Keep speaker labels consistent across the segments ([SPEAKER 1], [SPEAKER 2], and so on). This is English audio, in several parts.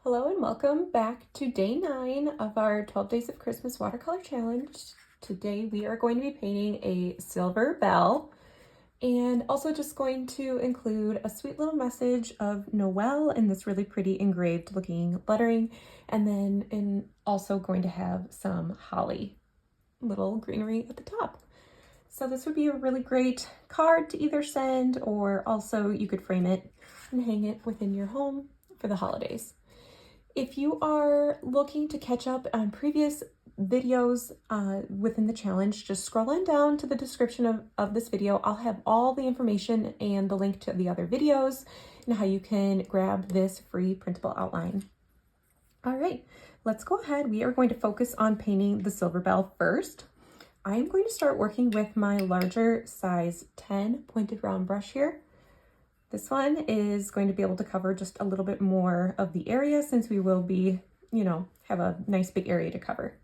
[SPEAKER 1] Hello and welcome back to day 9 of our 12 Days of Christmas Watercolor Challenge. Today we are going to be painting a silver bell and also just going to include a sweet little message of Noel in this really pretty engraved looking lettering, and then also going to have some holly little greenery at the top. So this would be a really great card to either send, or also you could frame it and hang it within your home for the holidays. If you are looking to catch up on previous videos within the challenge, just scroll on down to the description of this video. I'll have all the information and the link to the other videos and how you can grab this free printable outline. All right, let's go ahead. We are going to focus on painting the silver bell first. I am going to start working with my larger size 10 pointed round brush here. This one is going to be able to cover just a little bit more of the area since we will be, have a nice big area to cover.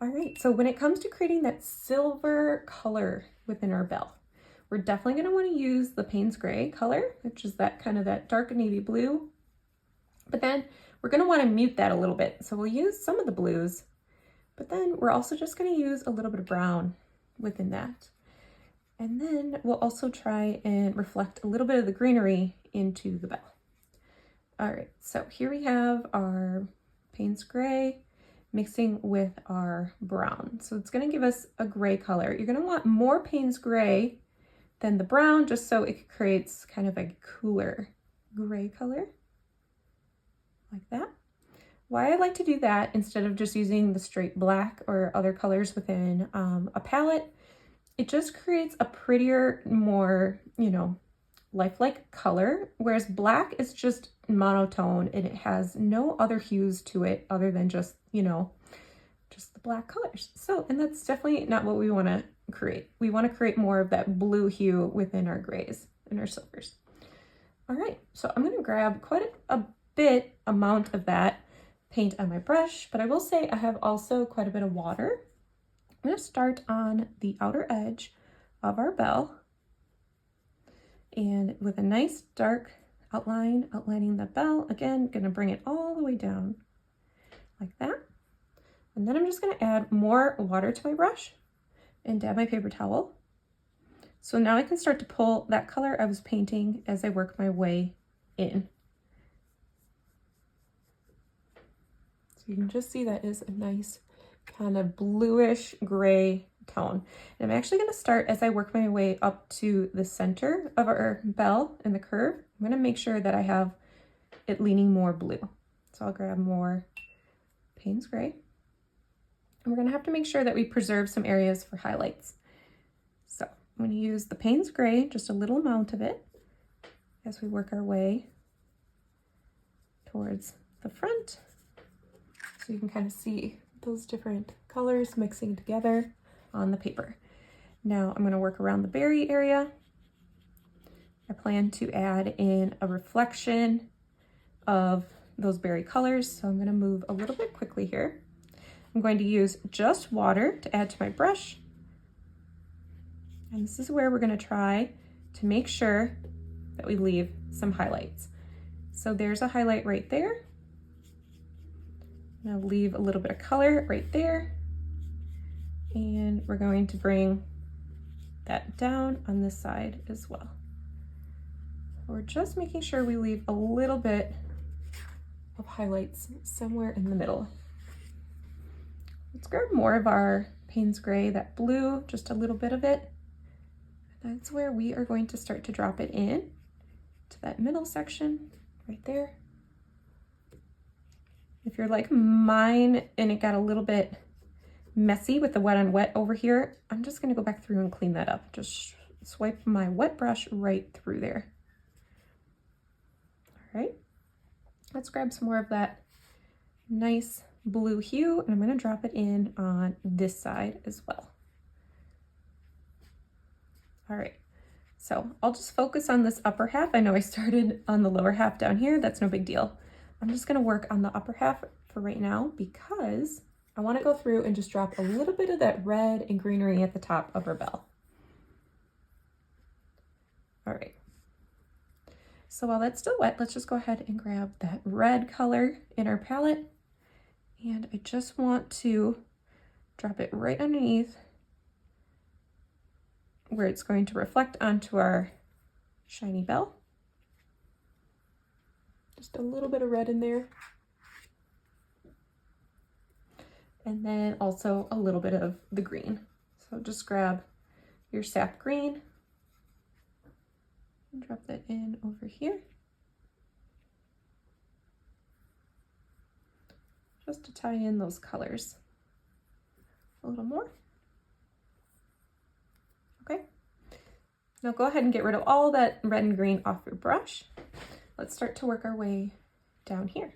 [SPEAKER 1] All right, so when it comes to creating that silver color within our bell, we're definitely going to want to use the Payne's Gray color, which is that kind of that dark navy blue. But then we're going to want to mute that a little bit. So we'll use some of the blues, but then we're also just going to use a little bit of brown within that. And then we'll also try and reflect a little bit of the greenery into the bell. All right, so here we have our Payne's Gray mixing with our brown. So it's gonna give us a gray color. You're gonna want more Payne's Gray than the brown, just so it creates kind of a cooler gray color, like that. Why I like to do that instead of just using the straight black or other colors within a palette, it just creates a prettier, more, lifelike color, whereas black is just monotone and it has no other hues to it other than just, just the black colors. So, and that's definitely not what we want to create. We want to create more of that blue hue within our grays and our silvers. All right, so I'm going to grab quite a bit amount of that paint on my brush, but I will say I have also quite a bit of water. I'm going to start on the outer edge of our bell and with a nice dark outline, outlining the bell. Again, going to bring it all the way down like that. And then I'm just going to add more water to my brush and dab my paper towel. So now I can start to pull that color I was painting as I work my way in. So you can just see that is a nice kind of bluish gray tone. And I'm actually going to start as I work my way up to the center of our bell in the curve. I'm going to make sure that I have it leaning more blue. So I'll grab more Payne's Gray. And we're going to have to make sure that we preserve some areas for highlights. So I'm going to use the Payne's Gray, just a little amount of it, as we work our way towards the front. So you can kind of see those different colors mixing together on the paper. Now I'm going to work around the berry area. I plan to add in a reflection of those berry colors, so I'm going to move a little bit quickly here. I'm going to use just water to add to my brush, and this is where we're going to try to make sure that we leave some highlights. So there's a highlight right there. I'll leave a little bit of color right there, and we're going to bring that down on this side as well. We're just making sure we leave a little bit of highlights somewhere in the middle. Let's grab more of our Payne's Gray, that blue, just a little bit of it. That's where we are going to start to drop it in to that middle section right there. If you're like mine and it got a little bit messy with the wet on wet over here, I'm just going to go back through and clean that up. Just swipe my wet brush right through there. All right, let's grab some more of that nice blue hue, and I'm going to drop it in on this side as well. All right, so I'll just focus on this upper half. I know I started on the lower half down here. That's no big deal. I'm just going to work on the upper half for right now because I want to go through and just drop a little bit of that red and greenery at the top of our bell. All right. So while that's still wet, let's just go ahead and grab that red color in our palette. And I just want to drop it right underneath where it's going to reflect onto our shiny bell. Just a little bit of red in there. And then also a little bit of the green. So just grab your sap green and drop that in over here. Just to tie in those colors a little more. Okay. Now go ahead and get rid of all that red and green off your brush. Let's start to work our way down here.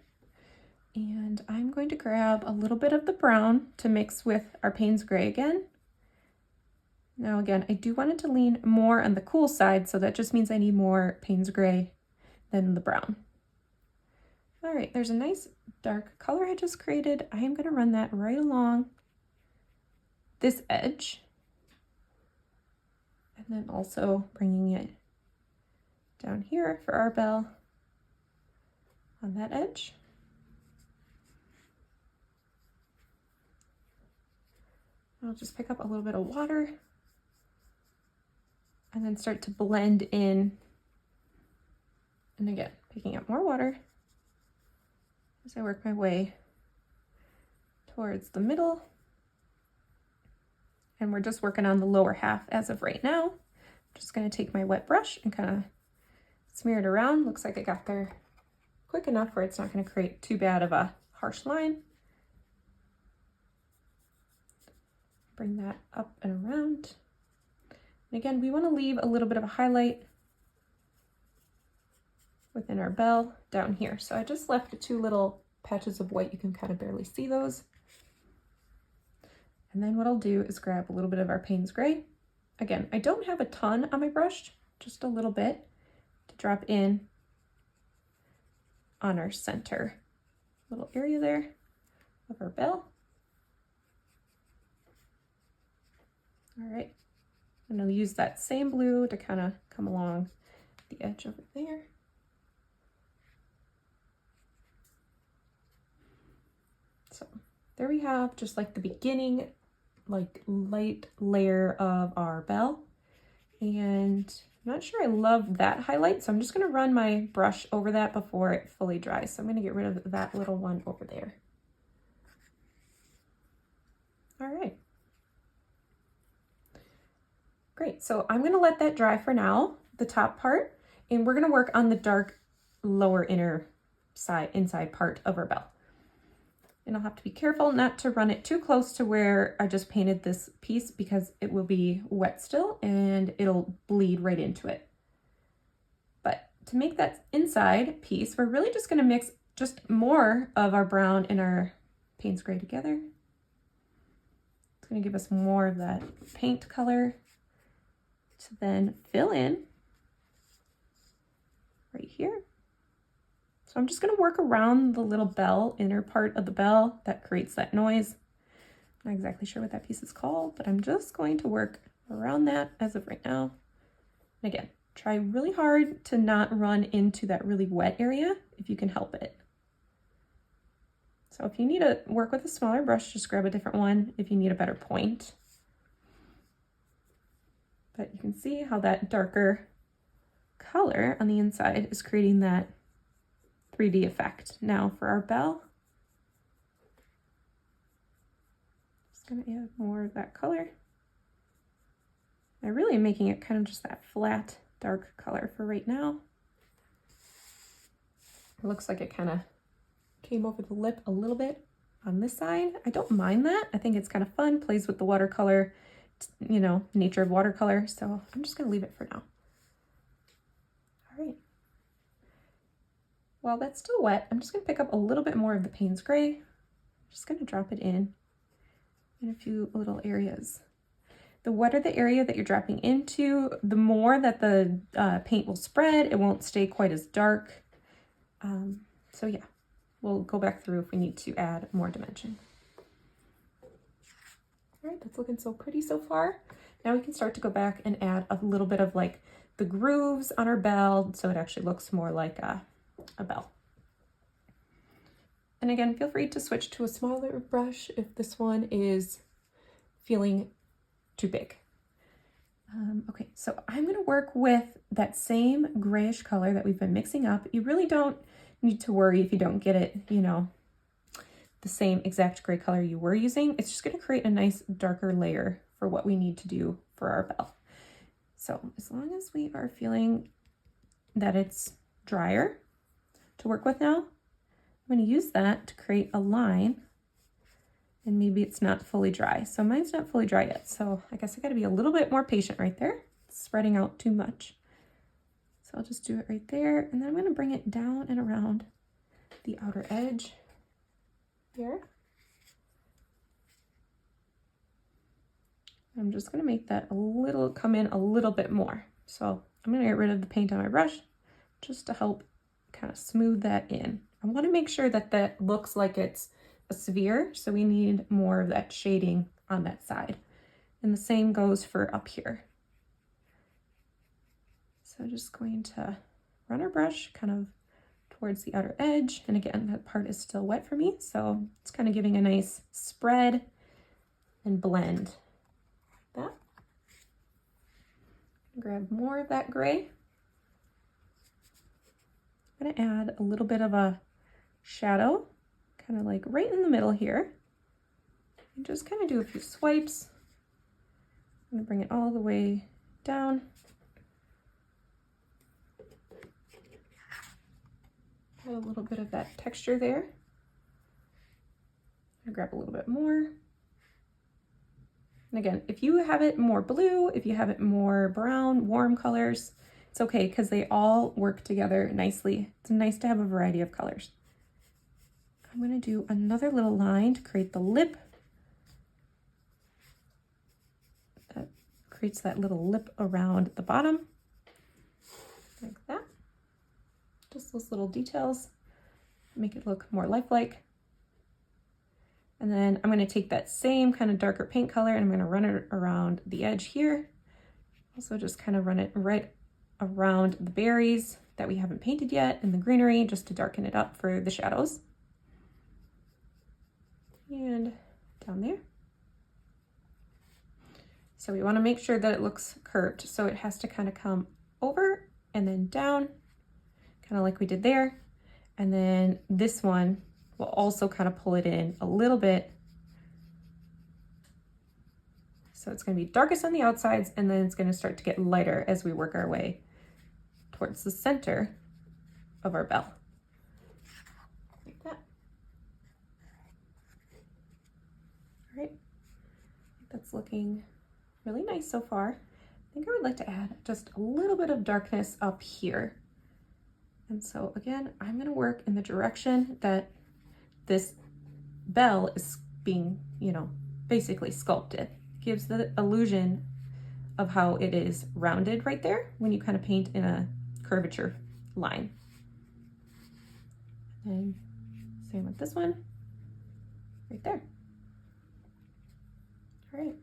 [SPEAKER 1] And I'm going to grab a little bit of the brown to mix with our Payne's Gray again. Now again, I do want it to lean more on the cool side, so that just means I need more Payne's Gray than the brown. All right, there's a nice dark color I just created. I am gonna run that right along this edge. And then also bringing it down here for our bell on that edge. I'll just pick up a little bit of water and then start to blend in. And again, picking up more water as I work my way towards the middle. And we're just working on the lower half as of right now. I'm just gonna take my wet brush and kind of smear it around. Looks like I got there quick enough where it's not gonna create too bad of a harsh line. Bring that up and around. And again, we want to leave a little bit of a highlight within our bell down here. So I just left the two little patches of white. You can kind of barely see those. And then what I'll do is grab a little bit of our Payne's Gray. Again, I don't have a ton on my brush, just a little bit to drop in on our center little area there of our bell. All right, and I'll use that same blue to kind of come along the edge over there. So there we have just like the beginning, like light layer of our bell. And I'm not sure I love that highlight, so I'm just gonna run my brush over that before it fully dries. So I'm gonna get rid of that little one over there. All right. Great, so I'm gonna let that dry for now, the top part, and we're gonna work on the dark lower inner side, inside part of our bell. And I'll have to be careful not to run it too close to where I just painted this piece because it will be wet still and it'll bleed right into it. But to make that inside piece, we're really just gonna mix just more of our brown and our Payne's Gray together. It's gonna give us more of that paint color to then fill in right here. So I'm just gonna work around the little bell, inner part of the bell that creates that noise. I'm not exactly sure what that piece is called, but I'm just going to work around that as of right now. And again, try really hard to not run into that really wet area if you can help it. So if you need to work with a smaller brush, just grab a different one if you need a better point. But you can see how that darker color on the inside is creating that 3D effect. Now for our bell, just gonna add more of that color. I really am making it kind of just that flat, dark color for right now. It looks like it kind of came over the lip a little bit on this side. I don't mind that. I think it's kind of fun, plays with the watercolor, you know, nature of watercolor. So I'm just gonna leave it for now. All right. While that's still wet, I'm just gonna pick up a little bit more of the Payne's Gray. Just gonna drop it in a few little areas. The wetter the area that you're dropping into, the more that the paint will spread. It won't stay quite as dark. So yeah, we'll go back through if we need to add more dimension. All right, that's looking so pretty so far. Now we can start to go back and add a little bit of like the grooves on our bell so it actually looks more like a bell. And again, feel free to switch to a smaller brush if this one is feeling too big. Okay, so I'm gonna work with that same grayish color that we've been mixing up. You really don't need to worry if you don't get it, you know, the same exact gray color you were using. It's just gonna create a nice darker layer for what we need to do for our bell. So as long as we are feeling that it's drier to work with now, I'm going to use that to create a line, and maybe it's not fully dry. So mine's not fully dry yet. So I guess I got to be a little bit more patient right there. It's spreading out too much. So I'll just do it right there. And then I'm going to bring it down and around the outer edge here. I'm just going to make that come in a little bit more. So I'm going to get rid of the paint on my brush just to help kind of smooth that in. I want to make sure that that looks like it's a sphere, so we need more of that shading on that side. And the same goes for up here. So just going to run our brush kind of towards the outer edge. And again, that part is still wet for me, so it's kind of giving a nice spread and blend. That. Grab more of that gray. I'm going to add a little bit of a shadow, kind of like right in the middle here. And just kind of do a few swipes. I'm going to bring it all the way down. Add a little bit of that texture there. I'll grab a little bit more. And again, if you have it more blue, if you have it more brown, warm colors, it's okay because they all work together nicely. It's nice to have a variety of colors. I'm going to do another little line to create the lip. That creates that little lip around the bottom, like that. Just those little details make it look more lifelike. And then I'm going to take that same kind of darker paint color and I'm going to run it around the edge here. Also just kind of run it right around the berries that we haven't painted yet and the greenery just to darken it up for the shadows. And down there. So we want to make sure that it looks curved. So it has to kind of come over and then down, kind of like we did there. And then this one will also kind of pull it in a little bit. So it's going to be darkest on the outsides and then it's going to start to get lighter as we work our way towards the center of our bell. Like that. All right, that's looking really nice so far. I think I would like to add just a little bit of darkness up here. And so again, I'm going to work in the direction that this bell is being, you know, basically sculpted. Gives the illusion of how it is rounded right there when you kind of paint in a curvature line. And same with this one, right there. All right.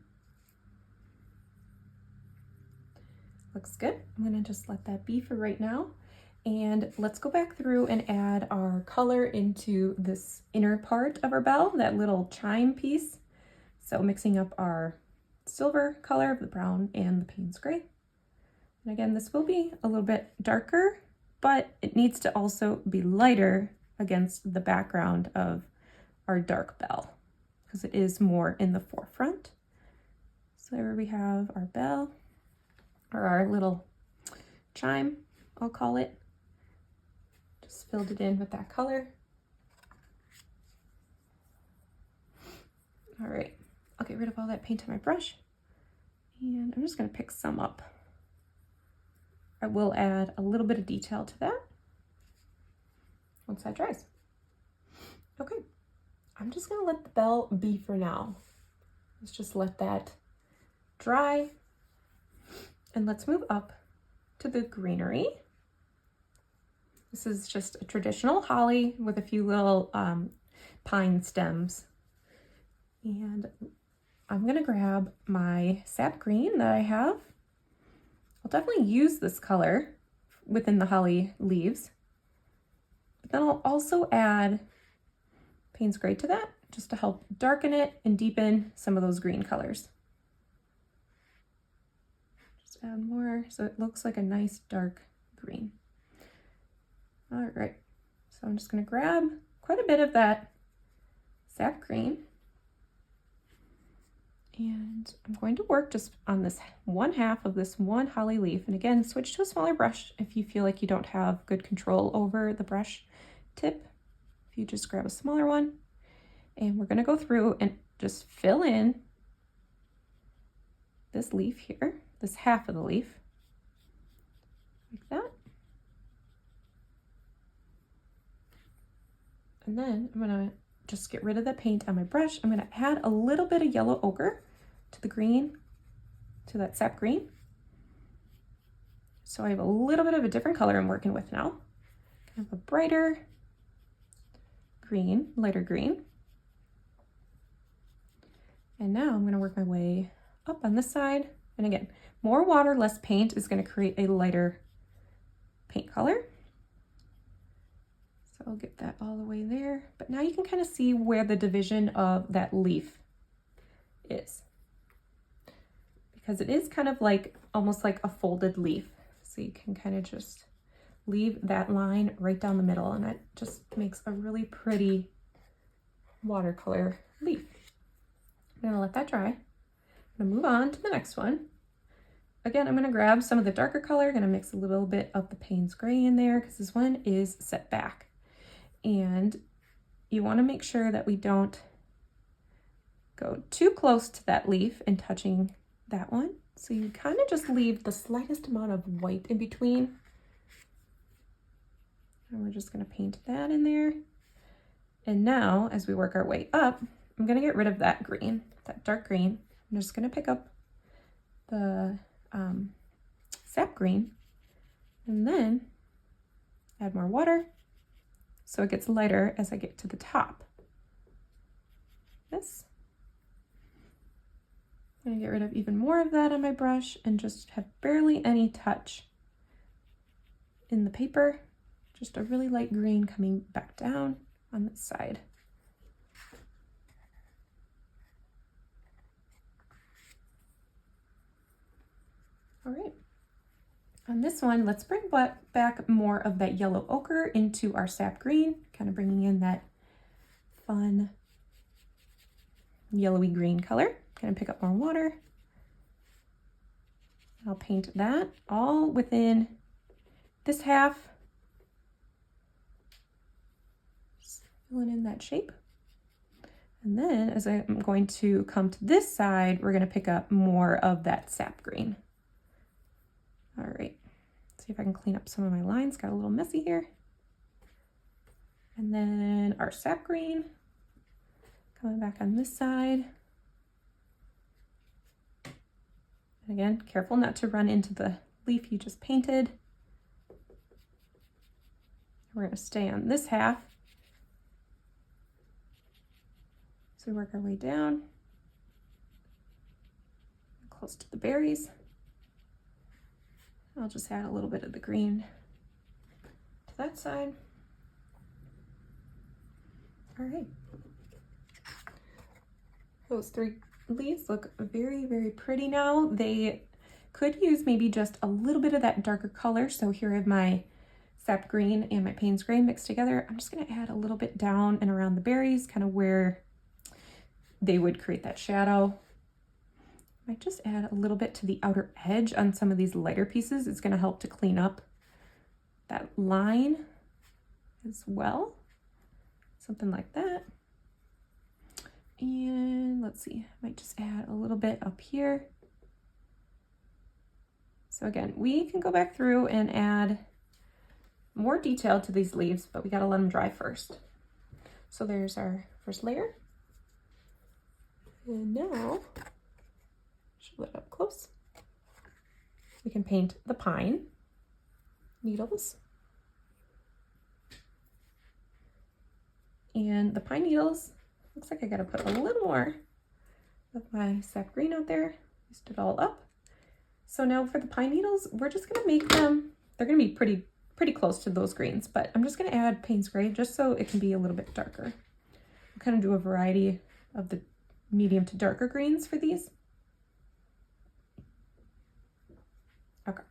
[SPEAKER 1] Looks good. I'm gonna just let that be for right now. And let's go back through and add our color into this inner part of our bell, that little chime piece. So mixing up our silver color of the brown and the Payne's gray. And again, this will be a little bit darker, but it needs to also be lighter against the background of our dark bell because it is more in the forefront. So there we have our bell, or our little chime, I'll call it. Just filled it in with that color. All right, I'll get rid of all that paint on my brush. And I'm just gonna pick some up. I will add a little bit of detail to that once that dries. Okay, I'm just gonna let the bell be for now. Let's just let that dry. And let's move up to the greenery. This is just a traditional holly with a few little pine stems. And I'm gonna grab my sap green that I have. I'll definitely use this color within the holly leaves, but then I'll also add Payne's Gray to that just to help darken it and deepen some of those green colors. Just add more so it looks like a nice dark green. All right, so I'm just going to grab quite a bit of that sap green, and I'm going to work just on this one half of this one holly leaf. And again, switch to a smaller brush if you feel like you don't have good control over the brush tip. If you just grab a smaller one, and we're going to go through and just fill in this leaf here, this half of the leaf, like that. And then I'm going to just get rid of the paint on my brush. I'm going to add a little bit of yellow ochre to the green, to that sap green. So I have a little bit of a different color I'm working with now. Kind of a brighter green, lighter green. And now I'm going to work my way up on this side. And again, more water, less paint is going to create a lighter paint color. So I'll get that all the way there. But now you can kind of see where the division of that leaf is, because it is kind of like almost like a folded leaf. So you can kind of just leave that line right down the middle, and it just makes a really pretty watercolor leaf. I'm gonna let that dry. I'm gonna move on to the next one. Again, I'm gonna grab some of the darker color, gonna mix a little bit of the Payne's Gray in there because this one is set back. And you wanna make sure that we don't go too close to that leaf and touching that one. So you kind of just leave the slightest amount of white in between. And we're just gonna paint that in there. And now, as we work our way up, I'm gonna get rid of that green, that dark green. I'm just gonna pick up the sap green and then add more water so it gets lighter as I get to the top. This. I'm gonna get rid of even more of that on my brush and just have barely any touch in the paper. Just a really light green coming back down on this side. All right, on this one, let's bring back more of that yellow ochre into our sap green, kind of bringing in that fun yellowy green color. Gonna pick up more water. I'll paint that all within this half. Just filling in that shape. And then as I'm going to come to this side, we're gonna pick up more of that sap green. All right, see if I can clean up some of my lines. Got a little messy here. And then our sap green, coming back on this side. And again, careful not to run into the leaf you just painted. We're gonna stay on this half. So we work our way down, close to the berries. I'll just add a little bit of the green to that side. All right. Those three leaves look very, very pretty now. They could use maybe just a little bit of that darker color. So here I have my sap green and my Payne's Gray mixed together. I'm just gonna add a little bit down and around the berries, kind of where they would create that shadow. Might just add a little bit to the outer edge on some of these lighter pieces. It's going to help to clean up that line as well. Something like that. And let's see, I might just add a little bit up here. So again, we can go back through and add more detail to these leaves, but we got to let them dry first. So there's our first layer. And now, show that up close. We can paint the pine needles. And the pine needles, looks like I gotta put a little more of my sap green out there. Mixed it all up. So now for the pine needles, we're just gonna make them, they're gonna be pretty close to those greens, but I'm just gonna add Payne's Gray just so it can be a little bit darker. I'll kind of do a variety of the medium to darker greens for these. Okay.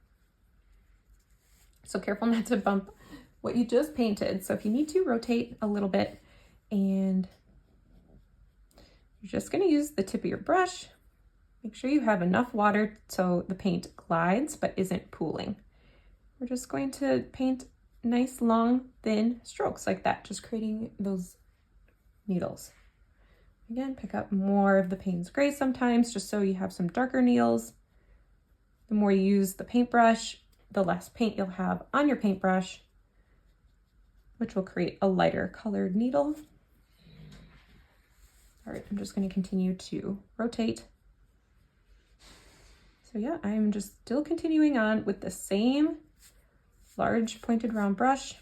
[SPEAKER 1] So careful not to bump what you just painted. So if you need to, rotate a little bit, and you're just gonna use the tip of your brush. Make sure you have enough water so the paint glides but isn't pooling. We're just going to paint nice, long, thin strokes like that, just creating those needles. Again, pick up more of the Payne's Gray sometimes, just so you have some darker needles. The more you use the paintbrush, the less paint you'll have on your paintbrush, which will create a lighter colored needle. All right, I'm just going to continue to rotate. So yeah, I'm just still continuing on with the same large pointed round brush,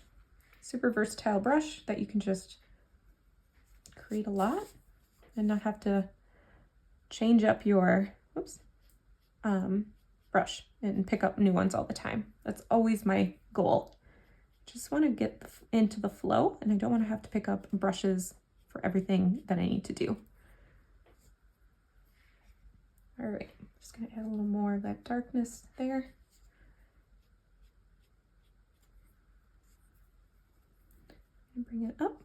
[SPEAKER 1] super versatile brush that you can just create a lot and not have to change up your brush and pick up new ones all the time. That's always my goal. Just want to get into the flow, and I don't want to have to pick up brushes for everything that I need to do. All right, just gonna add a little more of that darkness there. And bring it up.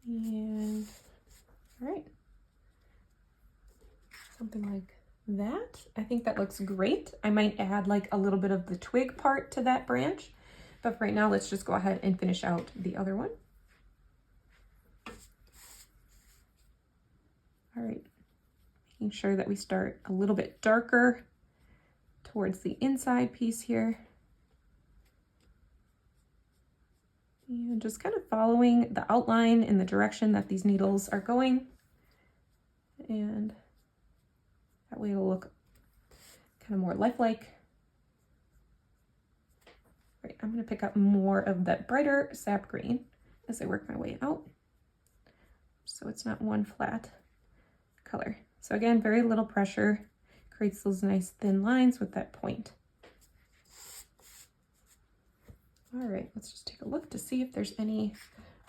[SPEAKER 1] And all right, something like that. I think that looks great. I might add like a little bit of the twig part to that branch, but for right now, let's just go ahead and finish out the other one. All right, making sure that we start a little bit darker towards the inside piece here. And just kind of following the outline in the direction that these needles are going. And that way it'll look kind of more lifelike. Right, I'm gonna pick up more of that brighter sap green as I work my way out, so it's not one flat color. So again, very little pressure creates those nice thin lines with that point. All right, let's just take a look to see if there's any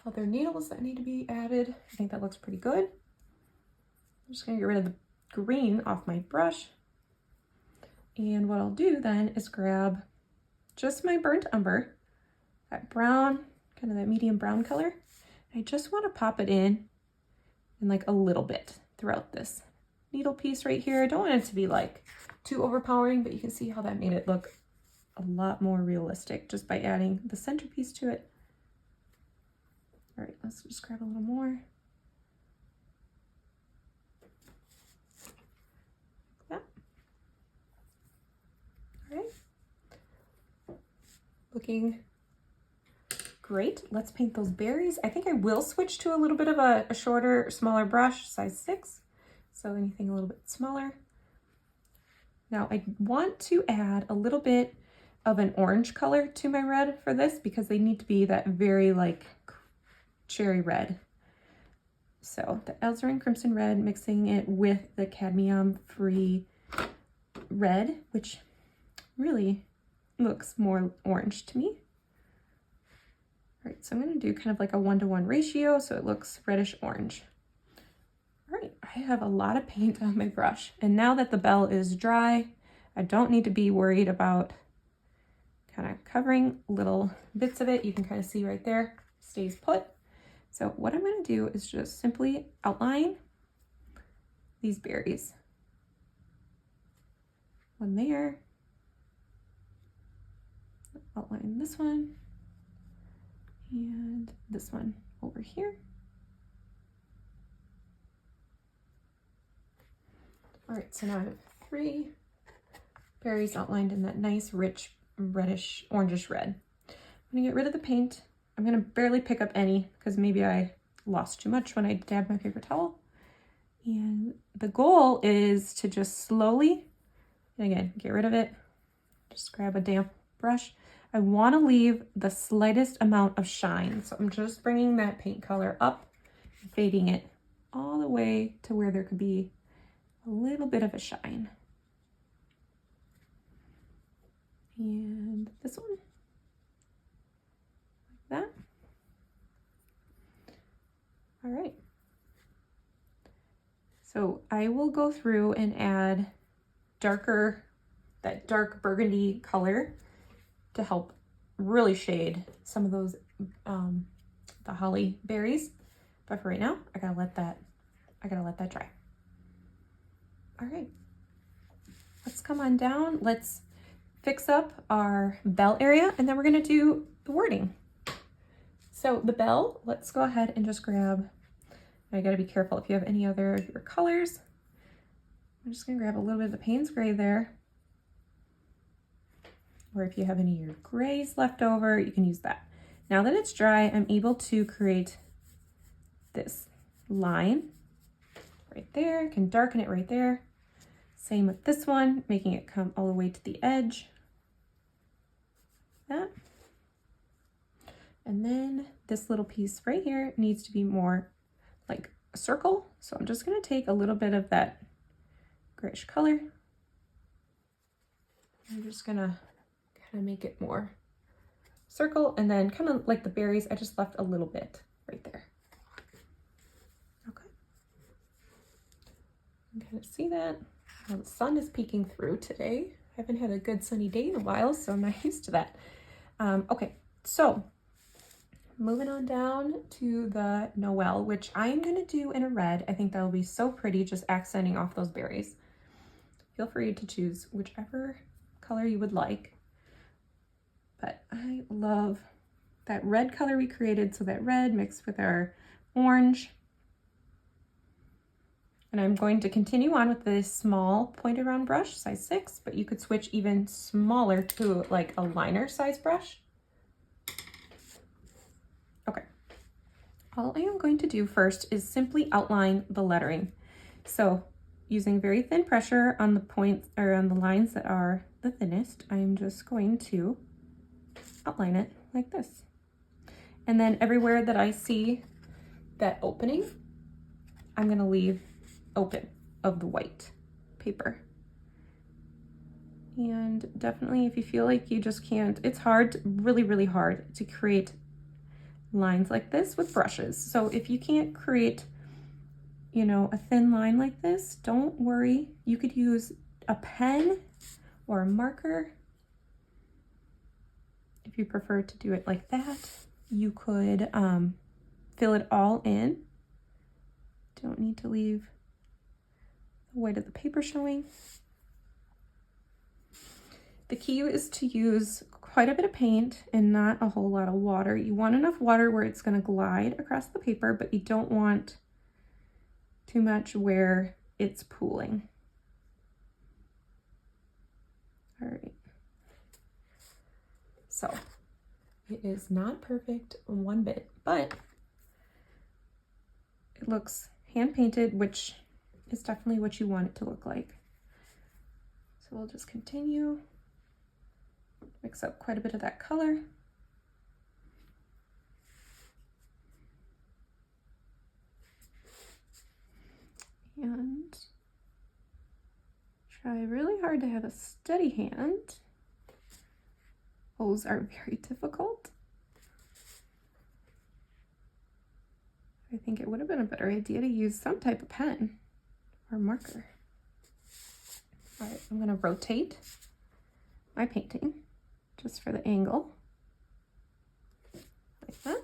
[SPEAKER 1] other needles that need to be added. I think that looks pretty good. I'm just gonna get rid of the green off my brush. And what I'll do then is grab just my burnt umber, that brown, kind of that medium brown color. I just want to pop it in like a little bit throughout this needle piece right here. I don't want it to be like too overpowering, but you can see how that made it look a lot more realistic just by adding the centerpiece to it. All right, let's just grab a little more. Like that. All right. Looking great. Let's paint those berries. I think I will switch to a little bit of a shorter, smaller brush, size 6. So anything a little bit smaller. Now I want to add a little bit of an orange color to my red for this because they need to be that very like cherry red. So the alizarin crimson red, mixing it with the cadmium free red, which really looks more orange to me. All right, so I'm going to do kind of like a 1-to-1 ratio so it looks reddish orange. All right, I have a lot of paint on my brush, and now that the bell is dry, I don't need to be worried about kind of covering little bits of it. You can kind of see right there, stays put. So what I'm going to do is just simply outline these berries. One there, outline this one, and this one over here. All right, so now I have 3 berries outlined in that nice, rich, reddish, orangish red. I'm gonna get rid of the paint. I'm gonna barely pick up any because maybe I lost too much when I dabbed my paper towel. And the goal is to just slowly, and again, get rid of it. Just grab a damp brush. I wanna leave the slightest amount of shine. So I'm just bringing that paint color up, fading it all the way to where there could be a little bit of a shine. And this one, like that. All right. So I will go through and add that dark burgundy color to help really shade some of those, the holly berries. But for right now, I gotta let that dry. All right, let's come on down. Let's fix up our bell area, and then we're gonna do the wording. So the bell, let's go ahead and just grab, I gotta be careful if you have any other of your colors. I'm just gonna grab a little bit of the Payne's Gray there. Or if you have any of your grays left over, you can use that. Now that it's dry, I'm able to create this line right there, can darken it right there. Same with this one, making it come all the way to the edge. That. And then this little piece right here needs to be more like a circle. So I'm just gonna take a little bit of that grayish color. I'm just gonna kind of make it more circle, and then kind of like the berries, I just left a little bit right there. Okay. You can kind of see that. Well, the sun is peeking through today. I haven't had a good sunny day in a while, so I'm not used to that. Okay, so moving on down to the Noel, which I'm gonna do in a red. I think that'll be so pretty, just accenting off those berries. Feel free to choose whichever color you would like. But I love that red color we created, so that red mixed with our orange. And I'm going to continue on with this small pointed round brush, size 6, but you could switch even smaller to like a liner size brush. Okay. All I am going to do first is simply outline the lettering. So using very thin pressure on the points or on the lines that are the thinnest, I'm just going to outline it like this. And then everywhere that I see that opening, I'm gonna leave open of the white paper. And definitely if you feel like you just can't, it's hard, really, really hard to create lines like this with brushes. So if you can't create, you know, a thin line like this, don't worry. You could use a pen or a marker. If you prefer to do it like that, you could fill it all in. Don't need to leave the white of the paper showing. The key is to use quite a bit of paint and not a whole lot of water. You want enough water where it's going to glide across the paper, but you don't want too much where it's pooling. All right. So it is not perfect one bit, but it looks hand painted, which is definitely what you want it to look like. So we'll just continue, mix up quite a bit of that color. And try really hard to have a steady hand. Those are very difficult. I think it would have been a better idea to use some type of pen or marker. All right, I'm gonna rotate my painting just for the angle, like that.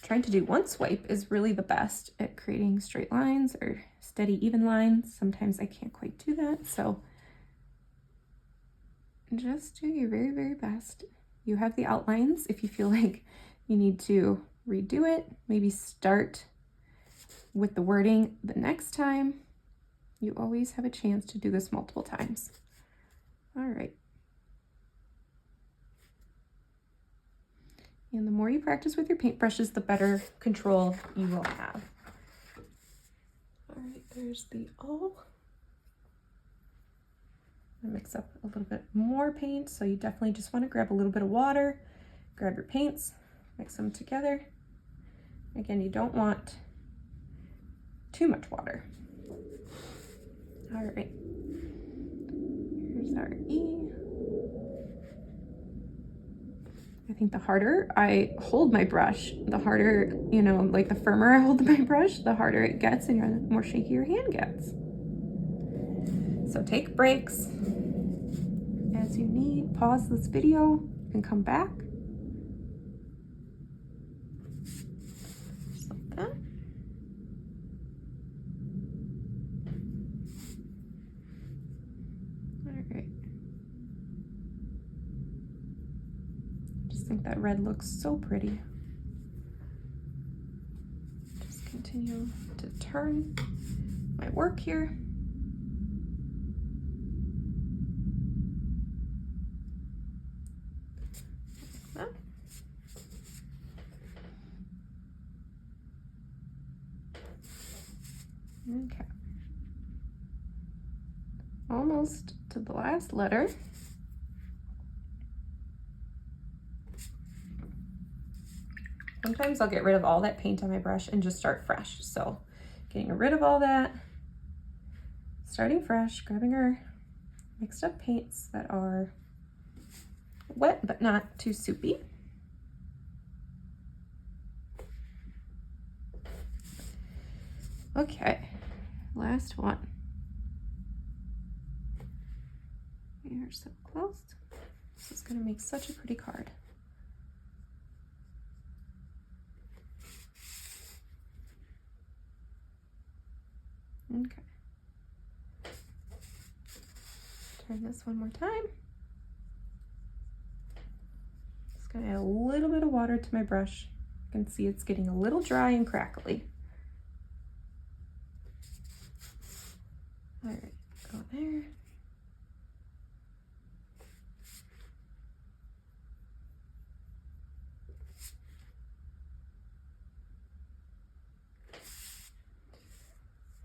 [SPEAKER 1] Trying to do one swipe is really the best at creating straight lines or steady, even lines. Sometimes I can't quite do that, so just do your very, very best. You have the outlines. If you feel like you need to redo it, maybe start with the wording the next time. You always have a chance to do this multiple times. All right. And the more you practice with your paintbrushes, the better control you will have. All right, there's the O. I mix up a little bit more paint, so you definitely just want to grab a little bit of water grab your paints, mix them together. Again, you don't want too much water. All right, here's our E. I think the harder I hold my brush, the harder, you know, like the firmer I hold my brush, the harder it gets and the more shaky your hand gets. So take breaks as you need. Pause this video and come back. Just like that. All right. I just think that red looks so pretty. Just continue to turn my work here. Like that. Okay. Almost to the last letter. Sometimes I'll get rid of all that paint on my brush and just start fresh. So getting rid of all that, starting fresh, grabbing our mixed up paints that are wet but not too soupy. Okay, last one. We are so close. This is going to make such a pretty card. Okay. Turn this one more time. Just going to add a little bit of water to my brush. You can see it's getting a little dry and crackly. All right, go there.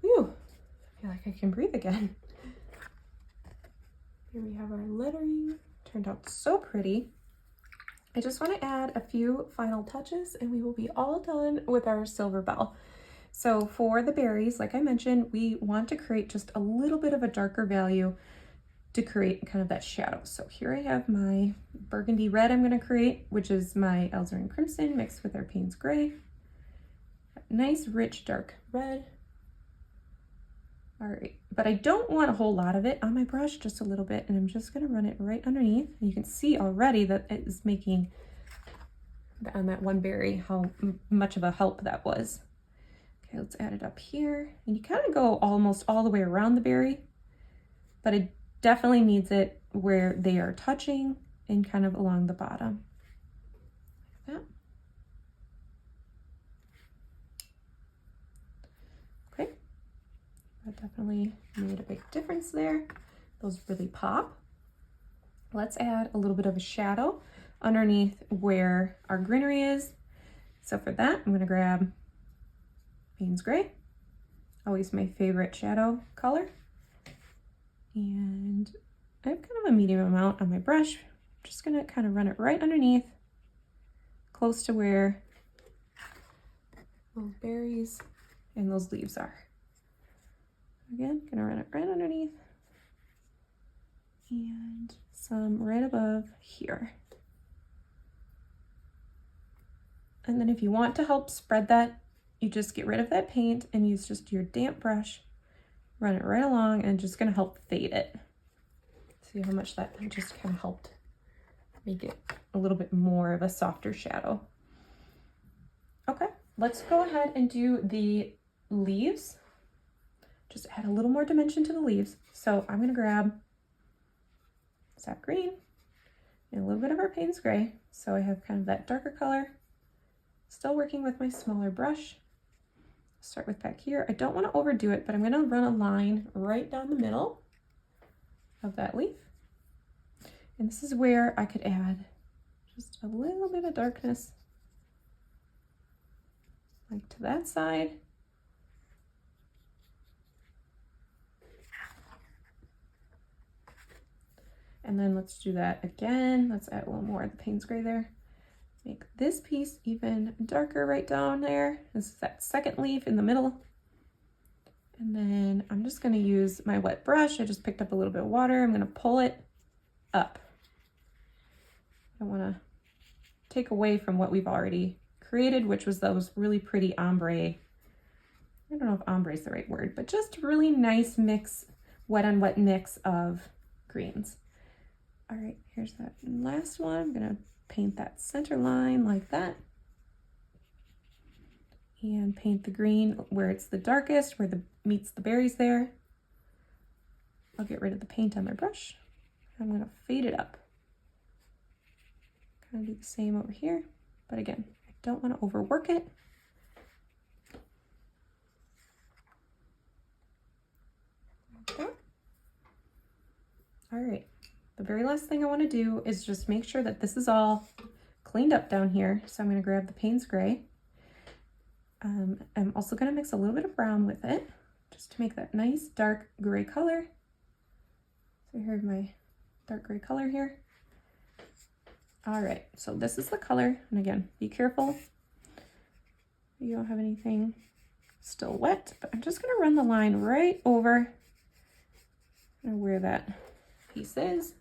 [SPEAKER 1] Whew, I feel like I can breathe again. Here we have our lettering. Turned out so pretty. I just want to add a few final touches and we will be all done with our silver bell. So for the berries, like I mentioned, we want to create just a little bit of a darker value to create kind of that shadow. So here I have my burgundy red I'm going to create, which is my alizarin crimson mixed with our Payne's gray. Nice, rich, dark red. All right, but I don't want a whole lot of it on my brush, just a little bit, and I'm just going to run it right underneath. And you can see already that it is making, on that one berry, how much of a help that was. Okay, let's add it up here. And you kind of go almost all the way around the berry, but it definitely needs it where they are touching and kind of along the bottom. Like that. Okay, that definitely made a big difference there. Those really pop. Let's add a little bit of a shadow underneath where our greenery is. So for that, I'm gonna grab Payne's gray, always my favorite shadow color. And I have kind of a medium amount on my brush. I'm just gonna kind of run it right underneath, close to where those berries and those leaves are. Again, gonna run it right underneath and some right above here. And then if you want to help spread that, you just get rid of that paint and use just your damp brush, run it right along, and just gonna help fade it. See how much that just kind of helped make it a little bit more of a softer shadow. Okay, let's go ahead and do the leaves. Just add a little more dimension to the leaves. So I'm gonna grab sap green and a little bit of our Payne's gray. So I have kind of that darker color. Still working with my smaller brush. Start with back here. I don't want to overdo it, but I'm going to run a line right down the middle of that leaf. And this is where I could add just a little bit of darkness, like to that side. And then let's do that again. Let's add a little more of the Payne's gray there. make this piece even darker right down there. This is that second leaf in the middle. And then I'm just going to use my wet brush. I just picked up a little bit of water. I'm going to pull it up. I want to take away from what we've already created, which was those really pretty ombre. I don't know if ombre is the right word, but just really nice mix, wet on wet mix of greens. All right, here's that last one. I'm going to paint that center line like that. And paint the green where it's the darkest, where the meets the berries there. I'll get rid of the paint on my brush. I'm going to fade it up. Kind of do the same over here, but again, I don't want to overwork it. Okay. All right, the very last thing I want to do is just make sure that this is all cleaned up down here. So I'm going to grab the Payne's Gray. I'm also going to mix a little bit of brown with it, just to make that nice dark gray color. So here's my dark gray color here. All right, so this is the color. And again, be careful. You don't have anything still wet, but I'm just going to run the line right over where that piece is.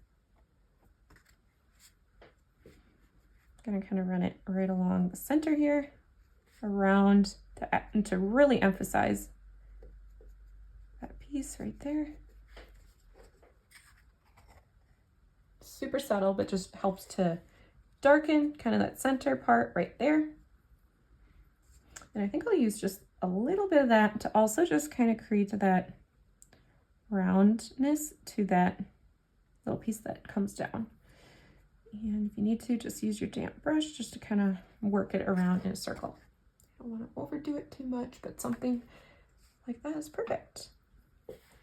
[SPEAKER 1] I'm going to kind of run it right along the center here, around to really emphasize that piece right there. Super subtle, but just helps to darken kind of that center part right there. And I think I'll use just a little bit of that to also just kind of create that roundness to that little piece that comes down. And if you need to, just use your damp brush just to kind of work it around in a circle. I don't want to overdo it too much, but something like that is perfect.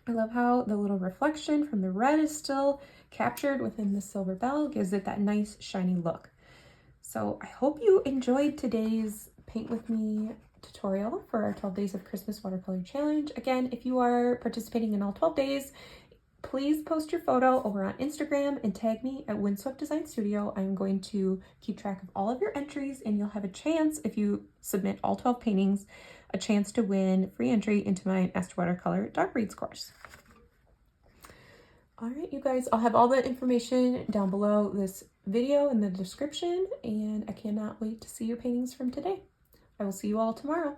[SPEAKER 1] I love how the little reflection from the red is still captured within the silver bell, gives it that nice shiny look. So I hope you enjoyed today's Paint With Me tutorial for our 12 Days of Christmas Watercolor Challenge. Again, if you are participating in all 12 days, please post your photo over on Instagram and tag me at Windswept Design Studio. I'm going to keep track of all of your entries, and you'll have a chance, if you submit all 12 paintings, a chance to win free entry into my Master Watercolor Dark Reads course. All right, you guys, I'll have all the information down below this video in the description, and I cannot wait to see your paintings from today. I will see you all tomorrow.